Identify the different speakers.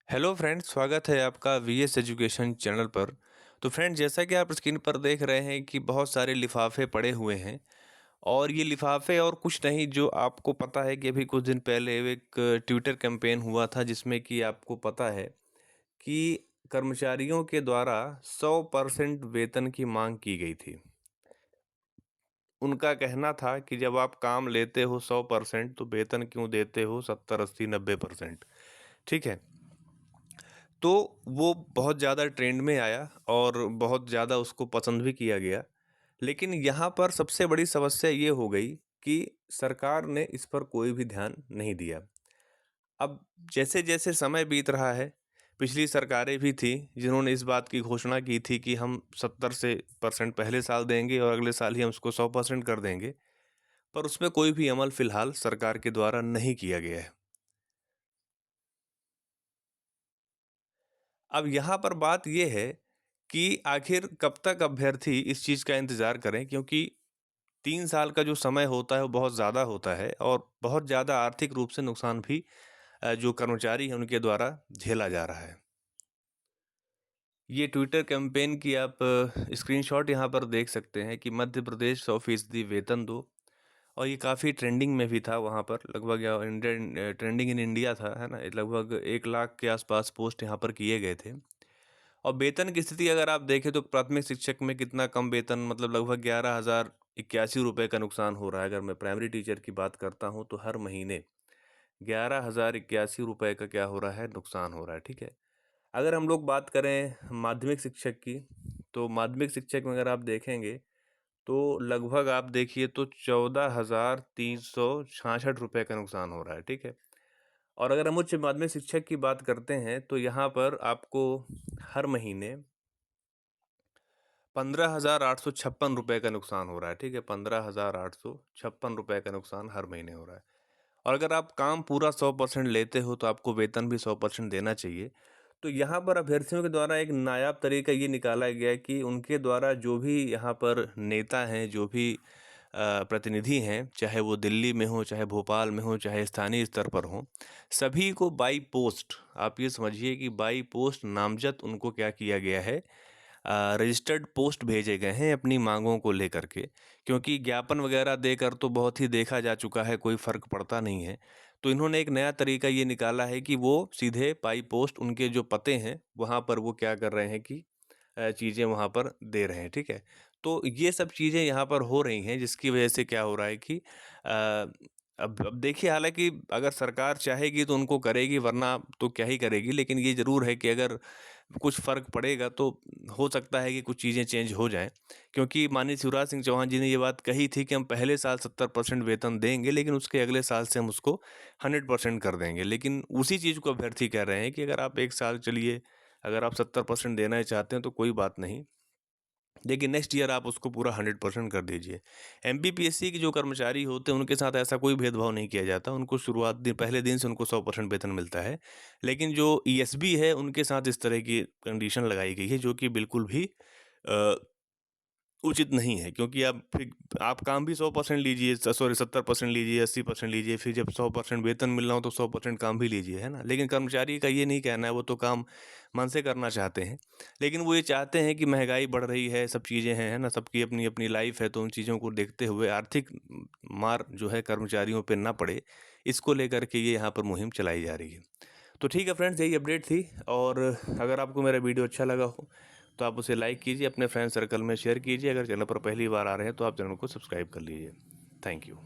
Speaker 1: Hello friends, स्वागत है आपका वीएस एजुकेशन चैनल पर। तो फ्रेंड्स, जैसा कि आप स्क्रीन पर देख रहे हैं कि बहुत सारे लिफाफे पड़े हुए हैं। और ये लिफाफे और कुछ नहीं, जो आपको पता है कि अभी कुछ दिन पहले एक ट्विटर कैंपेन हुआ था, जिसमें कि आपको पता है कि कर्मचारियों के द्वारा 100% वेतन की मांग की गई थी। उनका कहना था कि जब आप काम लेते हो 100%, तो वेतन क्यों देते हो 70, 80, 90%। ठीक है। तो वो बहुत ज़्यादा ट्रेंड में आया और बहुत ज़्यादा उसको पसंद भी किया गया। लेकिन यहाँ पर सबसे बड़ी समस्या ये हो गई कि सरकार ने इस पर कोई भी ध्यान नहीं दिया। अब जैसे-जैसे समय बीत रहा है, पिछली सरकारें भी थी जिन्होंने इस बात की घोषणा की थी कि हम 70 से परसेंट पहले साल देंगे और अगले साल ही हम उसको 100% कर देंगे। पर उसमें कोई भी अमल फ़िलहाल सरकार के द्वारा नहीं किया गया है। अब यहाँ पर बात ये है कि आखिर कब तक अभ्यर्थी इस चीज़ का इंतज़ार करें, क्योंकि 3 साल का जो समय होता है वो बहुत ज़्यादा होता है और बहुत ज़्यादा आर्थिक रूप से नुकसान भी जो कर्मचारी हैं उनके द्वारा झेला जा रहा है। ये ट्विटर कैंपेन की आप स्क्रीनशॉट यहाँ पर देख सकते हैं कि मध्य प्रदेश 100% वेतन दो। और ये काफ़ी ट्रेंडिंग में भी था वहाँ पर, लगभग इंडियन ट्रेंडिंग इन इंडिया था, है ना? लगभग 1 लाख के आसपास पोस्ट यहाँ पर किए गए थे। और वेतन की स्थिति अगर आप देखें तो प्राथमिक शिक्षक में कितना कम वेतन, मतलब लगभग 11,081 रुपये का नुकसान हो रहा है। अगर मैं प्राइमरी टीचर की बात करता हूँ तो हर महीने 11,081 रुपये का क्या हो रहा है, नुकसान हो रहा है। ठीक है। अगर हम लोग बात करें माध्यमिक शिक्षक की, तो माध्यमिक शिक्षक में अगर आप देखेंगे तो लगभग आप देखिए तो 14,366 रुपये का नुकसान हो रहा है। ठीक है। और अगर हम उच्च माध्यमिक शिक्षक की बात करते हैं तो यहाँ पर आपको हर महीने 15,856 रुपये का नुकसान हो रहा है। ठीक है। 15,856 रुपये का नुकसान हर महीने हो रहा है। और अगर आप काम पूरा 100% लेते हो तो आपको वेतन भी 100% देना चाहिए। तो यहाँ पर अभ्यर्थियों के द्वारा एक नायाब तरीका ये निकाला गया है कि उनके द्वारा जो भी यहाँ पर नेता हैं, जो भी प्रतिनिधि हैं, चाहे वो दिल्ली में हो, चाहे भोपाल में हो, चाहे स्थानीय स्तर पर हो, सभी को बाई पोस्ट, आप ये समझिए कि बाई पोस्ट नामजद उनको क्या किया गया है, रजिस्टर्ड पोस्ट भेजे गए हैं अपनी मांगों को लेकर के। क्योंकि ज्ञापन वगैरह देकर तो बहुत ही देखा जा चुका है, कोई फ़र्क पड़ता नहीं है। तो इन्होंने एक नया तरीका ये निकाला है कि वो सीधे बाई पोस्ट उनके जो पते हैं वहाँ पर वो क्या कर रहे हैं कि चीज़ें वहाँ पर दे रहे हैं। ठीक है। तो ये सब चीज़ें यहाँ पर हो रही हैं, जिसकी वजह से क्या हो रहा है कि अब देखिए, हालाँकि अगर सरकार चाहेगी तो उनको करेगी, वरना तो क्या ही करेगी। लेकिन ये ज़रूर है कि अगर कुछ फ़र्क पड़ेगा तो हो सकता है कि कुछ चीज़ें चेंज हो जाएँ। क्योंकि माननीय शिवराज सिंह चौहान जी ने ये बात कही थी कि हम पहले साल 70% वेतन देंगे, लेकिन उसके अगले साल से हम उसको 100% कर देंगे। लेकिन उसी चीज़ को अभ्यर्थी कह रहे हैं कि अगर आप 1 साल चलिए, अगर आप 70% देना ही चाहते हैं तो कोई बात नहीं, लेकिन नेक्स्ट ईयर आप उसको पूरा 100% कर दीजिए। एमपीपीएससी के जो कर्मचारी होते हैं उनके साथ ऐसा कोई भेदभाव नहीं किया जाता। उनको शुरुआत दिन पहले दिन से उनको 100% वेतन मिलता है। लेकिन जो ईएसबी है उनके साथ इस तरह की कंडीशन लगाई गई है, जो कि बिल्कुल भी अ, उचित नहीं है। क्योंकि आप काम भी 100% लीजिए, सॉरी 70% लीजिए, 80% लीजिए, फिर जब 100% वेतन मिल रहा हो तो 100% काम भी लीजिए, है ना? लेकिन कर्मचारी का ये नहीं कहना है, वो तो काम मन से करना चाहते हैं। लेकिन वो ये चाहते हैं कि महँगाई बढ़ रही है, सब चीज़ें हैं, है ना? सबकी अपनी-अपनी लाइफ़ है, तो उन चीज़ों को देखते हुए आर्थिक मार जो है कर्मचारियों पे ना पड़े, इसको लेकर के ये यहाँ पर मुहिम चलाई जा रही है। तो ठीक है फ्रेंड्स, यही अपडेट थी। और अगर आपको मेरा वीडियो अच्छा लगा हो तो आप उसे लाइक कीजिए, अपने फ्रेंड सर्कल में शेयर कीजिए। अगर चैनल पर पहली बार आ रहे हैं तो आप चैनल को सब्सक्राइब कर लीजिए। Thank you.